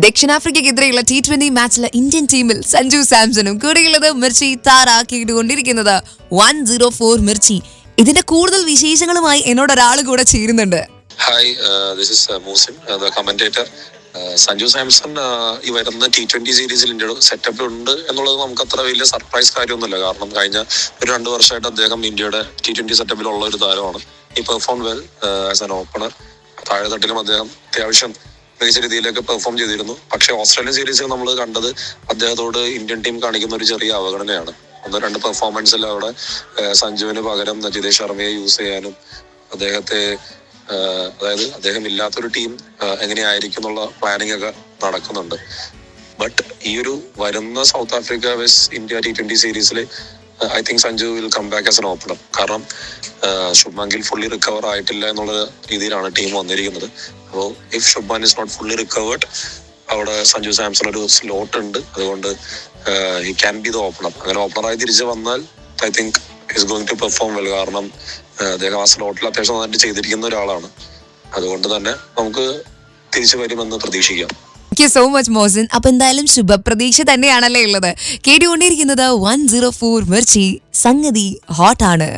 ദക്ഷിണാഫ്രിക്കയ്ക്കെതിരെയുള്ള T20 മാച്ചിലെ Indian ടീമിൽ സഞ്ജു സാംസണും കൂടെയുള്ളത് മിർച്ചി താറാക്കിയിട്ടുകൊണ്ടിരിക്കുന്നത് 104 മിർച്ചി. ഇതിന്റെ കൂടുതൽ വിശേഷങ്ങളുമായി എന്നോട് ഒരാൾ കൂടെ ചേരുന്നുണ്ട്. Hi, this is Moosin, commentator. Sanju Samson ഈ വരുന്ന T20 സീരീസിൽ ഇന്ത്യയുടെ സെറ്റപ്പിൽ ഉണ്ട് എന്നുള്ളത് നമുക്ക് അത്ര വലിയ സർപ്രൈസ് കാര്യമൊന്നുമില്ല. കാരണം കഴിഞ്ഞ ഒരു 2 വർഷമായിട്ട് അദ്ദേഹം ഇന്ത്യയുടെ T20 സെറ്റപ്പിലുള്ള ഒരു താരമാണ്. ഈ perform well as an opener. താഴെത്തട്ടിലും അദ്ദേഹം അത്യാവശ്യം മികച്ച രീതിയിലൊക്കെ പെർഫോം ചെയ്തിരുന്നു. പക്ഷേ ഓസ്ട്രേലിയൻ സീരീസിൽ നമ്മൾ കണ്ടത് അദ്ദേഹത്തോട് ഇന്ത്യൻ ടീം കാണിക്കുന്ന ഒരു ചെറിയ അവഗണനയാണ്. 1-2 പെർഫോമൻസിൽ അവിടെ സഞ്ജുവിന് പകരം ജിതേഷ് ശർമ്മയെ യൂസ് ചെയ്യാനും അദ്ദേഹത്തെ അതായത് അദ്ദേഹം ഇല്ലാത്തൊരു ടീം എങ്ങനെയായിരിക്കും എന്നുള്ള പ്ലാനിങ് ഒക്കെ നടക്കുന്നുണ്ട്. ബട്ട് ഈ ഒരു വരുന്ന south Africa Wes India T20 സീരീസിൽ I think Sanju will come back as an opener. കാരണം ശുഭ്മാൻ ഗിൽ ഫുള്ളി റിക്കവർ ആയിട്ടില്ല എന്നുള്ള രീതിയിലാണ് ടീം വന്നിരിക്കുന്നത്. അപ്പോൾ if Shubman is not fully recovered, അവിടെ സഞ്ജു സാംസൺ ഒരു സ്ലോട്ട് ഉണ്ട്. അതുകൊണ്ട് he can be the opener. അങ്ങനെ ഓപ്പണറായി തിരിച്ച് വന്നാൽ I think is going to perform well. കാരണം അദ്ദേഹം ആ സ്ലോട്ടിൽ അത്യാവശ്യം നന്നായിട്ട് ചെയ്തിരിക്കുന്ന ഒരാളാണ്. അതുകൊണ്ട് തന്നെ നമുക്ക് തിരിച്ചു വരുമെന്ന് പ്രതീക്ഷിക്കാം. Thank you so much Mohsin. അപ്പൊ എന്തായാലും ശുഭപ്രതീക്ഷ തന്നെയാണല്ലേ ഉള്ളത്. കേട്ടുകൊണ്ടിരിക്കുന്നത് 104 മിർച്ചി. സംഗതി ഹോട്ടാണ്.